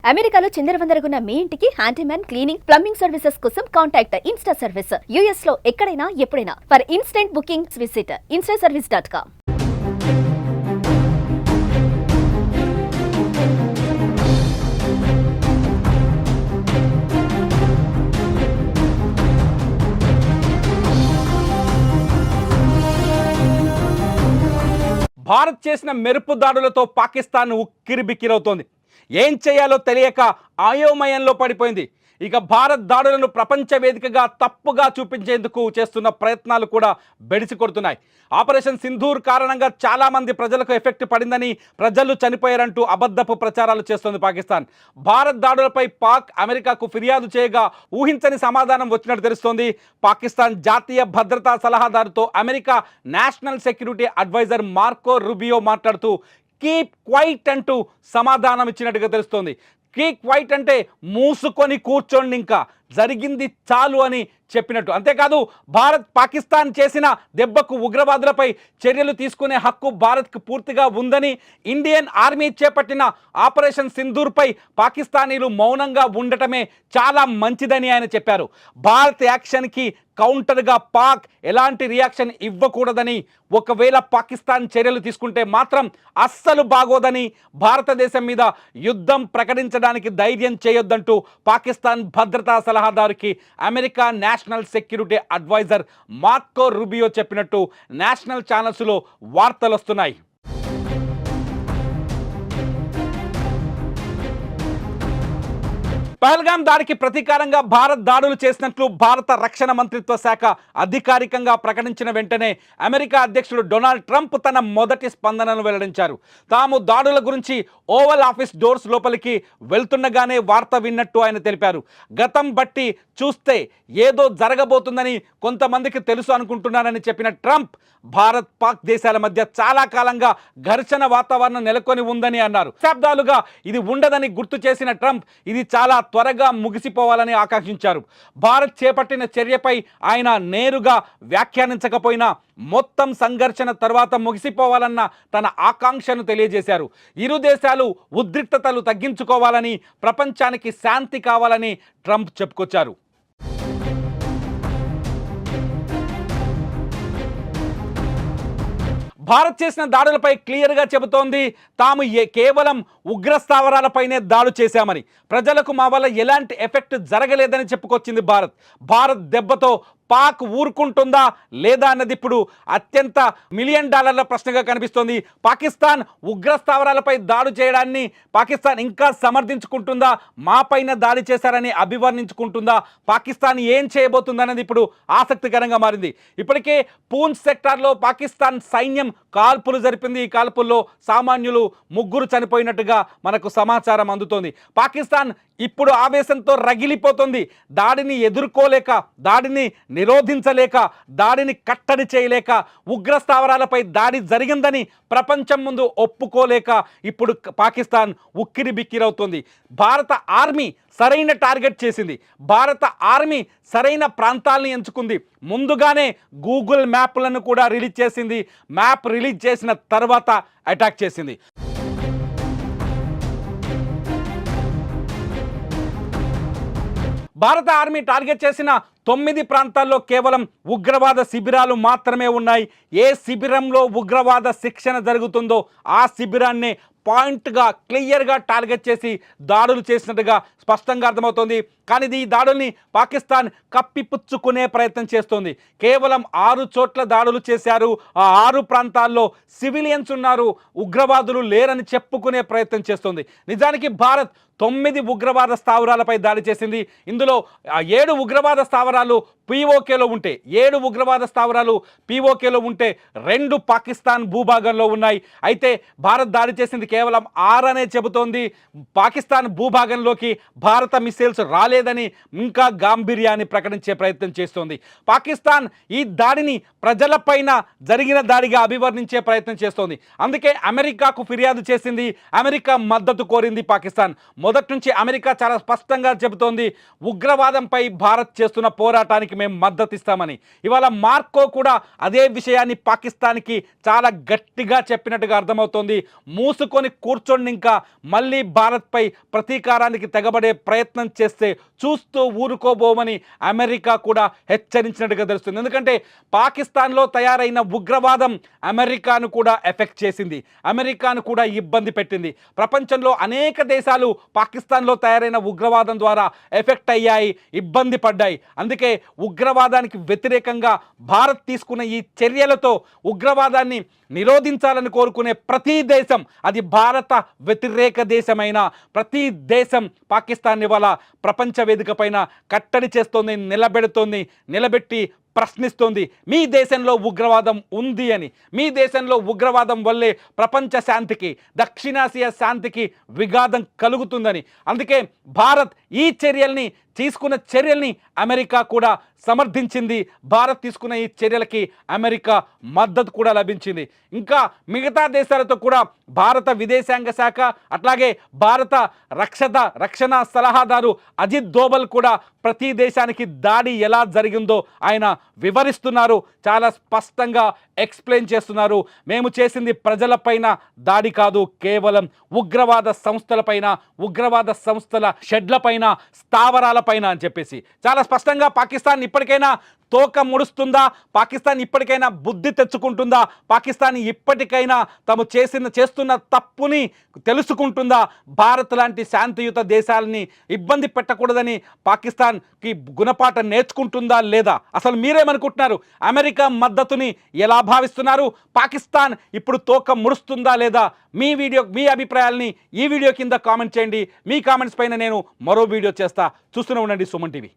అమెరికాలో చిందరవందరగున్న మీ ఇంటికి handyman cleaning plumbing services కోసం కాంటాక్ట్ ఇన్స్టా సర్వీస్. యుఎస్ లో ఎక్కడైనా ఎప్పుడైనా for instant bookings visit instaservice.com. Bharat చేసిన మెరుపు దాడులతో పాకిస్తాన్ ఉక్కిరిబిక్కిరవుతోంది. ఏం చేయాలో తెలియక ఆయోమయంలో పడిపోయింది. ఇక భారత్ దాడులను ప్రపంచ వేదికగా తప్పుగా చూపించేందుకు చేస్తున్న ప్రయత్నాలు కూడా బెడిసి కొడుతున్నాయి. ఆపరేషన్ సింధూర్ కారణంగా చాలామంది ప్రజలకు ఎఫెక్ట్ పడిందని, ప్రజలు చనిపోయారంటూ అబద్ధపు ప్రచారాలు చేస్తోంది పాకిస్తాన్. భారత్ దాడులపై పాక్ అమెరికాకు ఫిర్యాదు చేయగా ఊహించని సమాధానం వచ్చినట్టు తెలుస్తోంది. పాకిస్తాన్ జాతీయ భద్రతా సలహాదారుతో America national security adviser Marco Rubio మాట్లాడుతూ కీప్ క్వైట్ అంటూ సమాధానం ఇచ్చినట్టుగా తెలుస్తోంది. కీప్ క్వైట్ అంటే మూసుకొని కూర్చోండి, ఇంకా జరిగింది చాలు అని చెప్పినట్టు. అంతేకాదు భారత్ పాకిస్తాన్ చేసిన దెబ్బకు ఉగ్రవాదులపై చర్యలు తీసుకునే హక్కు భారత్కు పూర్తిగా ఉందని, ఇండియన్ ఆర్మీ చేపట్టిన ఆపరేషన్ సింధూర్పై పాకిస్తానీలు మౌనంగా ఉండటమే చాలా మంచిదని ఆయన చెప్పారు. భారత్ యాక్షన్కి కౌంటర్గా పాక్ ఎలాంటి రియాక్షన్ ఇవ్వకూడదని, ఒకవేళ పాకిస్తాన్ చర్యలు తీసుకుంటే మాత్రం అస్సలు బాగోదని, భారతదేశం మీద యుద్ధం ప్రకటించడానికి ధైర్యం చేయొద్దంటూ పాకిస్తాన్ భద్రతా సలహాదారుకి America national security adviser Marco Rubio చెప్పినట్టు నేషనల్ ఛానల్స్లో వార్తలు వస్తున్నాయి. పహల్గాం దాడికి ప్రతీకారంగా భారత్ దాడులు చేసినట్లు భారత రక్షణ మంత్రిత్వ శాఖ అధికారికంగా ప్రకటించిన వెంటనే అమెరికా అధ్యక్షుడు డొనాల్డ్ ట్రంప్ తన మొదటి స్పందనను వెల్లడించారు. తాము దాడుల గురించి ఓవల్ ఆఫీస్ డోర్స్ లోపలికి వెళ్తుండగానే వార్త విన్నట్టు ఆయన తెలిపారు. గతం బట్టి చూస్తే ఏదో జరగబోతుందని కొంతమందికి తెలుసు అనుకుంటున్నారని చెప్పిన ట్రంప్, భారత్ పాక్ దేశాల మధ్య చాలా కాలంగా ఘర్షణ వాతావరణం నెలకొని ఉందని అన్నారు. దశాబ్దాలుగా ఇది ఉండదని గుర్తు చేసిన ట్రంప్ ఇది చాలా త్వరగా ముగిసిపోవాలని ఆకాంక్షించారు. భారత్ చేపట్టిన చర్యపై ఆయన నేరుగా వ్యాఖ్యానించకపోయినా మొత్తం సంఘర్షణ తర్వాత ముగిసిపోవాలన్న తన ఆకాంక్షను తెలియజేశారు. ఇరు దేశాలు ఉద్రిక్తతలు తగ్గించుకోవాలని, ప్రపంచానికి శాంతి కావాలని ట్రంప్ చెప్పుకొచ్చారు. భారత్ చేసిన దాడులపై క్లియర్గా చెబుతోంది, తాము కేవలం ఉగ్ర స్థావరాలపైనే దాడి చేశామని, ప్రజలకు మా వల్ల ఎలాంటి ఎఫెక్ట్ జరగలేదని చెప్పుకొచ్చింది భారత్ దెబ్బతో పాక్ ఊరుకుంటుందా లేదా అన్నది ఇప్పుడు అత్యంత $1 మిలియన్ ప్రశ్నగా కనిపిస్తోంది. పాకిస్తాన్ ఉగ్ర స్థావరాలపై దాడి చేయడాన్ని పాకిస్తాన్ ఇంకా సమర్థించుకుంటుందా, మాపైన దాడి చేశారని అభివర్ణించుకుంటుందా, పాకిస్తాన్ ఏం చేయబోతుందన్నది ఇప్పుడు ఆసక్తికరంగా మారింది. ఇప్పటికే పూంచ్ సెక్టార్లో పాకిస్తాన్ సైన్యం కాల్పులు జరిపింది. ఈ కాల్పుల్లో సామాన్యులు 3 చనిపోయినట్టుగా మనకు సమాచారం అందుతోంది. పాకిస్తాన్ ఇప్పుడు ఆవేశంతో రగిలిపోతుంది. దాడిని ఎదుర్కోలేక, దాడిని నిరోధించలేక, దాడిని కట్టడి చేయలేక, ఉగ్ర స్థావరాలపై దాడి జరిగిందని ప్రపంచం ముందు ఒప్పుకోలేక ఇప్పుడు పాకిస్తాన్ ఉక్కిరి బిక్కిరవుతుంది. భారత ఆర్మీ సరైన టార్గెట్ చేసింది. భారత ఆర్మీ సరైన ప్రాంతాలను ఎంచుకుంది. ముందుగానే గూగుల్ మ్యాప్లను కూడా రిలీజ్ చేసింది. మ్యాప్ రిలీజ్ చేసిన తర్వాత అటాక్ చేసింది. భారత ఆర్మీ టార్గెట్ చేసిన 9 ప్రాంతాల్లో కేవలం ఉగ్రవాద శిబిరాలు మాత్రమే ఉన్నాయి. ఏ శిబిరంలో ఉగ్రవాద శిక్షణ జరుగుతుందో ఆ శిబిరాన్నే పాయింట్గా క్లియర్గా టార్గెట్ చేసి దాడులు చేసినట్టుగా స్పష్టంగా అర్థమవుతోంది. కానీ ఈ దాడుల్ని పాకిస్తాన్ కప్పిపుచ్చుకునే ప్రయత్నం చేస్తోంది. కేవలం 6 చోట్ల దాడులు చేశారు. ఆ 6 ప్రాంతాల్లో సివిలియన్స్ ఉన్నారు, ఉగ్రవాదులు లేరని చెప్పుకునే ప్రయత్నం చేస్తోంది. నిజానికి భారత్ 9 ఉగ్రవాద స్థావరాలపై దాడి చేసింది. ఇందులో 7 ఉగ్రవాద స్థావరాలు పీఓకేలో ఉంటే, 7 ఉగ్రవాద స్థావరాలు పీఓకేలో ఉంటే 2 పాకిస్తాన్ భూభాగంలో ఉన్నాయి. అయితే భారత్ దాడి చేసింది కేవలం 6 అనే చెబుతోంది. పాకిస్తాన్ భూభాగంలోకి భారత మిసైల్స్ రాలేదని ఇంకా గాంభీర్యాన్ని ప్రకటించే ప్రయత్నం చేస్తోంది. పాకిస్తాన్ ఈ దాడిని ప్రజలపైన జరిగిన దాడిగా అభివర్ణించే ప్రయత్నం చేస్తోంది. అందుకే అమెరికాకు ఫిర్యాదు చేసింది. అమెరికా మద్దతు కోరింది పాకిస్తాన్. మొదటి నుంచి అమెరికా చాలా స్పష్టంగా చెబుతోంది, ఉగ్రవాదంపై భారత్ చేస్తున్న పోరాటానికి మేము మద్దతు ఇస్తామని. ఇవాళ మార్కో కూడా అదే విషయాన్ని పాకిస్తాన్కి చాలా గట్టిగా చెప్పినట్టుగా అర్థమవుతోంది. మూసుకొని కూర్చొని ఇంకా మళ్ళీ భారత్పై ప్రతీకారానికి తెగబడే ప్రయత్నం చేస్తే చూస్తూ ఊరుకోబోమని అమెరికా కూడా హెచ్చరించినట్టుగా తెలుస్తుంది. ఎందుకంటే పాకిస్తాన్లో తయారైన ఉగ్రవాదం అమెరికాను కూడా ఎఫెక్ట్ చేసింది, అమెరికాను కూడా ఇబ్బంది పెట్టింది. ప్రపంచంలో అనేక దేశాలు పాకిస్తాన్లో తయారైన ఉగ్రవాదం ద్వారా ఎఫెక్ట్ అయ్యాయి, ఇబ్బంది పడ్డాయి. అందుకే ఉగ్రవాదానికి వ్యతిరేకంగా భారత్ తీసుకున్న ఈ చర్యలతో ఉగ్రవాదాన్ని నిరోధించాలని కోరుకునే ప్రతి దేశం, అది భారత వ్యతిరేక దేశమైన ప్రతి దేశం పాకిస్తాన్ ఇవాళ ప్రపంచ వేదిక పైన కట్టడి చేస్తోంది, నిలబెట్టి ప్రశ్నిస్తోంది. మీ దేశంలో ఉగ్రవాదం ఉంది అని, మీ దేశంలో ఉగ్రవాదం వల్లే ప్రపంచ శాంతికి, దక్షిణాసియా శాంతికి విఘాతం కలుగుతుందని. అందుకే భారత్ ఈ తీసుకున్న చర్యల్ని అమెరికా కూడా సమర్థించింది. భారత్ తీసుకున్న ఈ చర్యలకి అమెరికా మద్దతు కూడా లభించింది. ఇంకా మిగతా దేశాలతో కూడా భారత విదేశాంగ శాఖ, అట్లాగే భారత రక్షణ సలహాదారు అజిత్ దోవల్ కూడా ప్రతి దేశానికి దాడి ఎలా జరిగిందో ఆయన వివరిస్తున్నారు, చాలా స్పష్టంగా ఎక్స్ప్లెయిన్ చేస్తున్నారు. మేము చేసింది ప్రజలపైన దాడి కాదు, కేవలం ఉగ్రవాద సంస్థలపైన, ఉగ్రవాద సంస్థల షెడ్లపైన, స్థావరాలపైన అని చెప్పేసి చాలా స్పష్టంగా పాకిస్తాన్ ఇప్పటికైనా తోక ముడుస్తుందా, పాకిస్తాన్ ఇప్పటికైనా బుద్ధి తెచ్చుకుంటుందా, పాకిస్తాన్ ఇప్పటికైనా తాము చేస్తున్న తప్పుని తెలుసుకుంటుందా, భారత్ లాంటి శాంతియుత దేశాలని ఇబ్బంది పెట్టకూడదని పాకిస్తాన్కి గుణపాఠం నేర్చుకుంటుందా లేదా? అసలు మీరేమనుకుంటున్నారు? అమెరికా మద్దతుని ఎలా భావిస్తున్నారు? పాకిస్తాన్ ఇప్పుడు తోక ముడుస్తుందా లేదా? మీ అభిప్రాయాల్ని ఈ వీడియో కింద కామెంట్ చేయండి. మీ కామెంట్స్ పైన నేను మరో వీడియో చేస్తా. చూస్తూనే ఉండండి సుమన్ టీవీ.